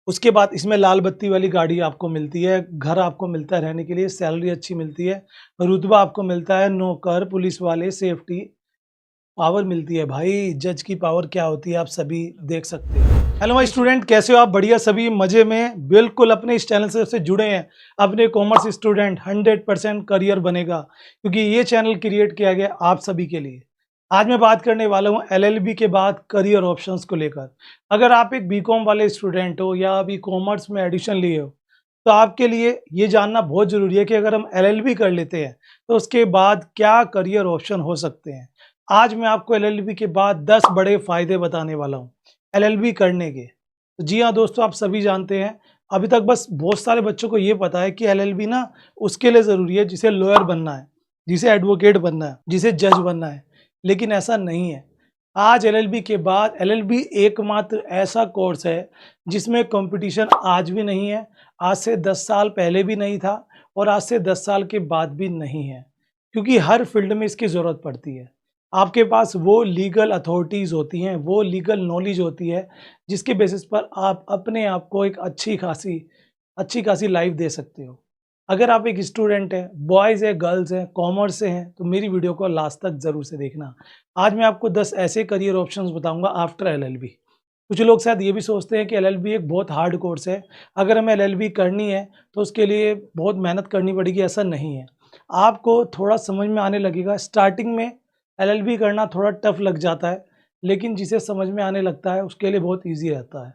उसके बाद इसमें लाल बत्ती वाली गाड़ी आपको मिलती है, घर आपको मिलता है रहने के लिए, सैलरी अच्छी मिलती है, रुतबा आपको मिलता है, नौकर, पुलिस वाले, सेफ्टी, पावर मिलती है। भाई जज की पावर क्या होती है आप सभी देख सकते हो। हेलो माय स्टूडेंट, कैसे हो आप? बढ़िया, सभी मजे में। बिल्कुल अपने इस चैनल से जुड़े हैं अपने कॉमर्स स्टूडेंट, 100% करियर बनेगा, क्योंकि ये चैनल क्रिएट किया गया आप सभी के लिए। आज मैं बात करने वाला हूँ एलएलबी के बाद करियर ऑप्शंस को लेकर। अगर आप एक बीकॉम वाले स्टूडेंट हो या अभी कॉमर्स में एडमिशन लिए हो, तो आपके लिए ये जानना बहुत ज़रूरी है कि अगर हम एलएलबी कर लेते हैं तो उसके बाद क्या करियर ऑप्शन हो सकते हैं। आज मैं आपको एलएलबी के बाद 10 बड़े फायदे बताने वाला हूँ एलएलबी करने के। तो जी हाँ दोस्तों, आप सभी जानते हैं, अभी तक बस बहुत सारे बच्चों को ये पता है कि एलएलबी ना उसके लिए ज़रूरी है जिसे लॉयर बनना है, जिसे एडवोकेट बनना है, जिसे जज बनना है, लेकिन ऐसा नहीं है। आज एलएलबी के बाद एलएलबी एकमात्र ऐसा कोर्स है जिसमें कंपटीशन आज भी नहीं है, आज से 10 साल पहले भी नहीं था और आज से 10 साल के बाद भी नहीं है, क्योंकि हर फील्ड में इसकी ज़रूरत पड़ती है। आपके पास वो लीगल अथॉरिटीज़ होती हैं, वो लीगल नॉलेज होती है, जिसके बेसिस पर आप अपने आप को एक अच्छी खासी लाइफ दे सकते हो। अगर आप एक स्टूडेंट हैं, बॉयज़ हैं, गर्ल्स हैं, कॉमर्स से हैं, तो मेरी वीडियो को लास्ट तक ज़रूर से देखना। आज मैं आपको 10 ऐसे करियर ऑप्शंस बताऊंगा आफ्टर एलएलबी। कुछ लोग शायद ये भी सोचते हैं कि एलएलबी एक बहुत हार्ड कोर्स है, अगर हमें एलएलबी करनी है तो उसके लिए बहुत मेहनत करनी पड़ेगी। ऐसा नहीं है, आपको थोड़ा समझ में आने लगेगा। स्टार्टिंग में एलएलबी करना थोड़ा टफ लग जाता है, लेकिन जिसे समझ में आने लगता है उसके लिए बहुत ईजी रहता है।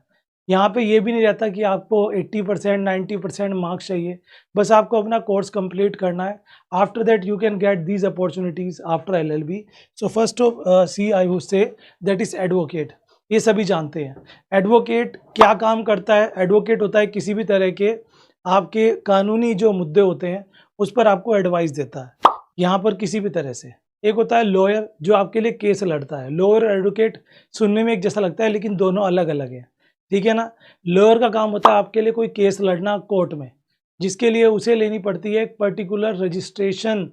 यहाँ पे ये भी नहीं रहता कि आपको 80% 90% मार्क्स चाहिए, बस आपको अपना कोर्स कंप्लीट करना है। After that you can get these opportunities after LLB. So first of see I would say that is advocate. ये सभी जानते हैं एडवोकेट क्या काम करता है। एडवोकेट होता है किसी भी तरह के आपके कानूनी जो मुद्दे होते हैं उस पर आपको एडवाइस देता है, यहाँ पर किसी भी तरह से। एक होता है लॉयर जो आपके लिए केस लड़ता है। लॉयर और एडवोकेट सुनने में एक जैसा लगता है, लेकिन दोनों अलग अलग हैं, ठीक है ना। लॉयर का काम होता है आपके लिए कोई केस लड़ना कोर्ट में, जिसके लिए उसे लेनी पड़ती है एक पर्टिकुलर रजिस्ट्रेशन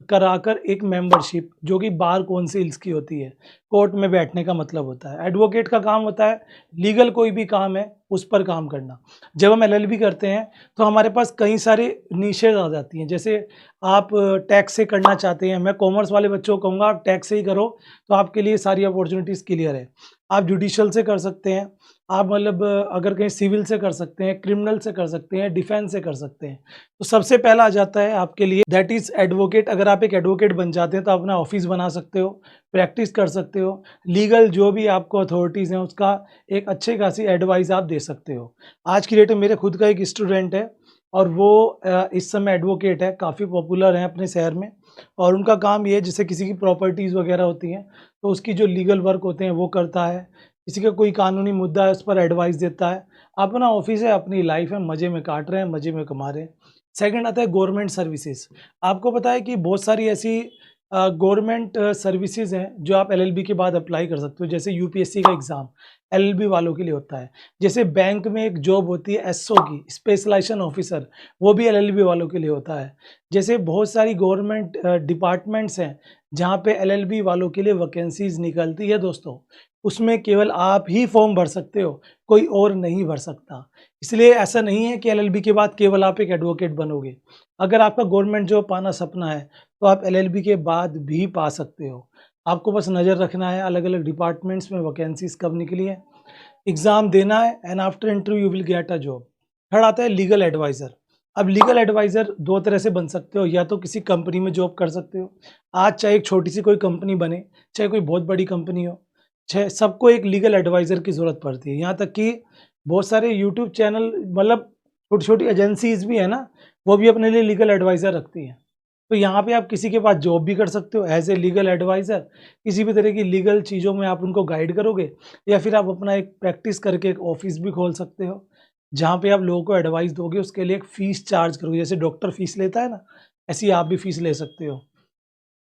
कराकर एक मेंबरशिप, जो कि बार काउंसिल्स की होती है। कोर्ट में बैठने का मतलब होता है। एडवोकेट का काम होता है लीगल कोई भी काम है उस पर काम करना। जब हम एलएलबी करते हैं तो हमारे पास कई सारे नीशेज आ जाती हैं। जैसे आप टैक्स से करना चाहते हैं, मैं कॉमर्स वाले बच्चों को कहूँगा आप टैक्स से ही करो, तो आपके लिए सारी अपॉर्चुनिटीज़ क्लियर है। आप जुडिशल से कर सकते हैं, आप मतलब अगर कहीं सिविल से कर सकते हैं, क्रिमिनल से कर सकते हैं, डिफेंस से कर सकते हैं। तो सबसे पहला आ जाता है आपके लिए दैट इज़ एडवोकेट। अगर आप एक एडवोकेट बन जाते हैं तो अपना ऑफिस बना सकते हो, प्रैक्टिस कर सकते हो, लीगल जो भी आपको अथॉरिटीज़ हैं उसका एक अच्छी खासी एडवाइस आप दे सकते हो। आज की डेट में मेरे खुद का एक स्टूडेंट है और वो इस समय एडवोकेट है, काफ़ी पॉपुलर हैं अपने शहर में। और उनका काम ये है, जैसे किसी की प्रॉपर्टीज़ वगैरह होती हैं तो उसकी जो लीगल वर्क होते हैं वो करता है, किसी का कोई कानूनी मुद्दा है उस पर एडवाइस देता है। अपना ऑफिस है, अपनी लाइफ है, मज़े में काट रहे हैं, मज़े में कमा रहे हैं। सेकंड आता है गवर्नमेंट सर्विसेज। आपको पता है कि बहुत सारी ऐसी गवर्नमेंट सर्विसेज हैं जो आप एलएलबी के बाद अप्लाई कर सकते हो। जैसे यूपीएससी का एग्ज़ाम एलएलबी वालों के लिए होता है। जैसे बैंक में एक जॉब होती है एसओ की, स्पेशलाइजेशन ऑफिसर, वो भी एलएलबी वालों के लिए होता है। जैसे बहुत सारी गवर्नमेंट डिपार्टमेंट्स हैं जहाँ पे एलएलबी वालों के लिए वैकेंसीज निकलती है दोस्तों, उसमें केवल आप ही फॉर्म भर सकते हो, कोई और नहीं भर सकता। इसलिए ऐसा नहीं है कि एलएलबी के बाद केवल आप एक एडवोकेट बनोगे। अगर आपका गवर्नमेंट जॉब पाना सपना है तो आप एलएलबी के बाद भी पा सकते हो। आपको बस नज़र रखना है अलग अलग डिपार्टमेंट्स में वैकेंसीज कब निकली है, एग्ज़ाम देना है, and after interview you will get a job. Third आता है लीगल एडवाइज़र। अब लीगल एडवाइज़र दो तरह से बन सकते हो, या तो किसी कंपनी में जॉब कर सकते हो। आज चाहे एक छोटी सी कोई कंपनी बने, चाहे कोई बहुत बड़ी कंपनी हो, चाहे सबको एक लीगल एडवाइज़र की ज़रूरत पड़ती है। यहाँ तक कि बहुत सारे यूट्यूब चैनल, मतलब छोटी छोटी एजेंसीज भी है ना, वो भी अपने लिए लीगल एडवाइज़र रखती हैं। तो यहाँ पे आप किसी के पास जॉब भी कर सकते हो एज ए लीगल एडवाइज़र। किसी भी तरह की लीगल चीज़ों में आप उनको गाइड करोगे, या फिर आप अपना एक प्रैक्टिस करके एक ऑफिस भी खोल सकते हो जहाँ पे आप लोगों को एडवाइस दोगे। उसके लिए एक फ़ीस चार्ज करोगे, जैसे डॉक्टर फीस लेता है ना, ऐसी आप भी फीस ले सकते हो।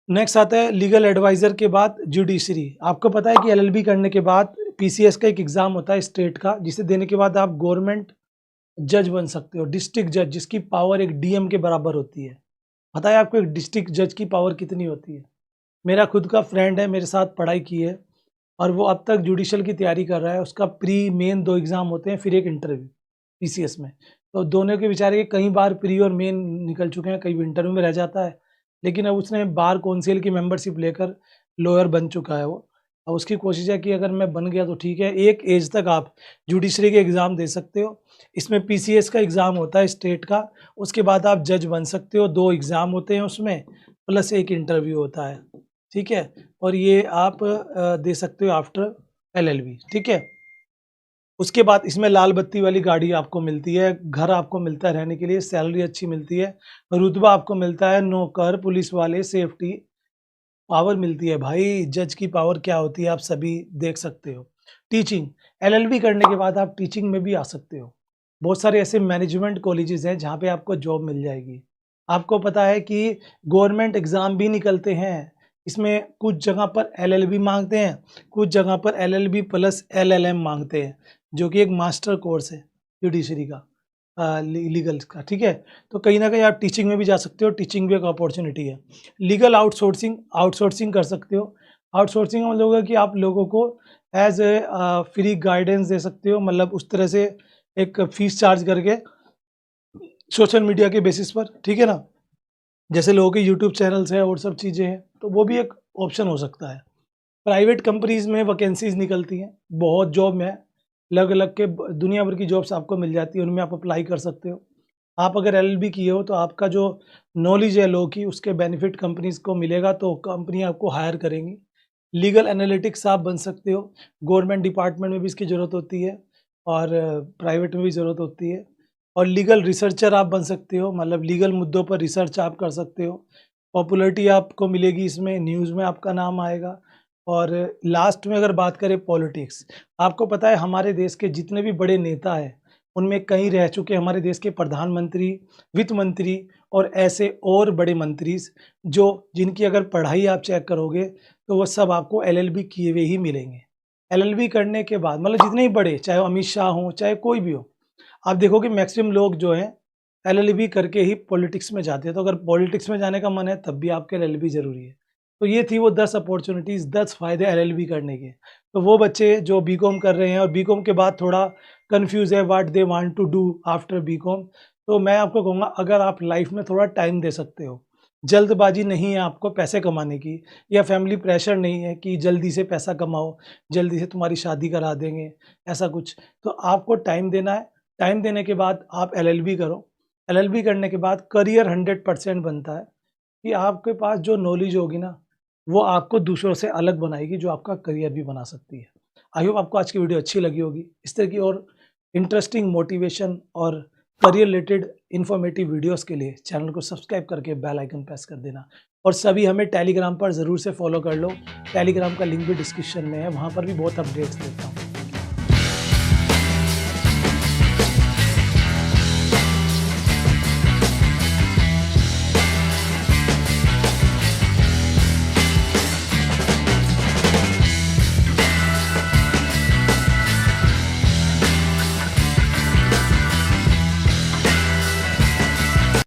नेक्स्ट आता है लीगल एडवाइज़र के बाद जुडिशरी। आपको पता है कि एलएलबी करने के बाद पीसीएस का एक एग्ज़ाम होता है स्टेट का, जिसे देने के बाद आप गवर्नमेंट जज बन सकते हो, डिस्ट्रिक्ट जज, जिसकी पावर एक डीएम के बराबर होती है। पता है आपको एक डिस्ट्रिक्ट जज की पावर कितनी होती है? मेरा खुद का फ्रेंड है, मेरे साथ पढ़ाई की है, और वो अब तक जुडिशल की तैयारी कर रहा है। उसका प्री मेन 2 एग्ज़ाम होते हैं, फिर एक इंटरव्यू। पीसीएस में। तो दोनों के बेचारे के कई बार प्री और मेन निकल चुके हैं, कई इंटरव्यू में रह जाता है, लेकिन अब उसने बार काउंसिल की मेंबरशिप लेकर लॉयर बन चुका है वो। अब उसकी कोशिश है कि अगर मैं बन गया तो ठीक है, एक एज तक आप जुडिशरी के एग्ज़ाम दे सकते हो। इसमें पीसीएस का एग्ज़ाम होता है स्टेट का, उसके बाद आप जज बन सकते हो, 2 एग्ज़ाम होते हैं उसमें, प्लस 1 इंटरव्यू होता है, ठीक है? और ये आप दे सकते हो आफ्टर एलएलबी, ठीक है? उसके बाद इसमें लाल बत्ती वाली गाड़ी आपको मिलती है, घर आपको मिलता है रहने के लिए, सैलरी अच्छी मिलती है, रुतबा आपको मिलता है, नौकर, पुलिस वाले, सेफ्टी, पावर मिलती है भाई, जज की पावर क्या होती है आप सभी देख सकते हो। टीचिंग, एलएलबी करने के बाद आप टीचिंग में भी आ सकते हो। बहुत सारे ऐसे मैनेजमेंट कॉलेजेस हैं जहाँ पे आपको जॉब मिल जाएगी। आपको पता है कि गवर्नमेंट एग्ज़ाम भी निकलते हैं, इसमें कुछ जगह पर एलएलबी माँगते हैं, कुछ जगह पर एलएलबी प्लस एलएलएम माँगते हैं, जो कि एक मास्टर कोर्स है जुडिशरी का, लीगल का, ठीक है? तो कहीं न कहीं आप टीचिंग में भी जा सकते हो, टीचिंग भी एक अपॉर्च्युनिटी है। लीगल आउटसोर्सिंग, आउटसोर्सिंग कर सकते हो। आउटसोर्सिंग का मतलब होगा कि आप लोगों को एज़ ए फ्री गाइडेंस दे सकते हो, मतलब उस तरह से एक फीस चार्ज करके सोशल मीडिया के बेसिस पर, ठीक है ना? जैसे लोगों के यूट्यूब चैनल्स हैं और सब चीज़ें हैं, तो वो भी एक ऑप्शन हो सकता है। प्राइवेट कंपनीज़ में वैकेंसीज़ निकलती हैं, बहुत जॉब में अलग-अलग के ब दुनिया भर की जॉब्स आपको मिल जाती है, उनमें आप अप्लाई कर सकते हो। आप अगर एलएलबी किए हो तो आपका जो नॉलेज है लॉ की, उसके बेनिफिट कंपनीज़ को मिलेगा, तो कंपनी आपको हायर करेंगी। लीगल एनालिटिक्स आप बन सकते हो, गवर्नमेंट डिपार्टमेंट में भी इसकी ज़रूरत होती है और प्राइवेट में भी ज़रूरत होती है। और लीगल रिसर्चर आप बन सकते हो, मतलब लीगल मुद्दों पर रिसर्च आप कर सकते हो। पॉपुलैरिटी आपको मिलेगी इसमें, न्यूज़ में आपका नाम आएगा। और लास्ट में अगर बात करें पॉलिटिक्स, आपको पता है हमारे देश के जितने भी बड़े नेता हैं, उनमें कई रह चुके हमारे देश के प्रधानमंत्री, वित्त मंत्री और ऐसे और बड़े मंत्री जो जिनकी अगर पढ़ाई आप चेक करोगे तो वो सब आपको एलएलबी किए हुए ही मिलेंगे। एलएलबी करने के बाद मतलब जितने ही बड़े, चाहे वो अमित शाह हों, चाहे कोई भी हो, आप देखोगे मैक्सिमम लोग जो हैं एलएलबी करके ही पॉलिटिक्स में जाते हैं। तो अगर पॉलिटिक्स में जाने का मन है तब भी आपके एलएलबी ज़रूरी है। तो ये थी वो 10 अपॉर्च्युनिटीज़, 10 फ़ायदे एलएलबी करने के। तो वो बच्चे जो बीकॉम कर रहे हैं और बीकॉम के बाद थोड़ा कन्फ्यूज़ है what they want to do after BCom, तो मैं आपको कहूँगा अगर आप लाइफ़ में थोड़ा टाइम दे सकते हो, जल्दबाजी नहीं है आपको पैसे कमाने की, या फैमिली प्रेशर नहीं है कि जल्दी से पैसा कमाओ, जल्दी से तुम्हारी शादी करा देंगे, ऐसा कुछ। तो आपको टाइम देना है, टाइम देने के बाद आप एलएलबी करो। एलएलबी करने के बाद करियर 100% बनता है कि आपके पास जो नॉलेज होगी ना, वो आपको दूसरों से अलग बनाएगी, जो आपका करियर भी बना सकती है। आई होप आपको आज की वीडियो अच्छी लगी होगी। इस तरह की और इंटरेस्टिंग मोटिवेशन और करियर रिलेटेड इन्फॉर्मेटिव वीडियोस के लिए चैनल को सब्सक्राइब करके बेल आइकन प्रेस कर देना। और सभी हमें टेलीग्राम पर ज़रूर से फॉलो कर लो। टेलीग्राम का लिंक भी डिस्क्रिप्शन में है, वहाँ पर भी बहुत अपडेट्स देता हूँ।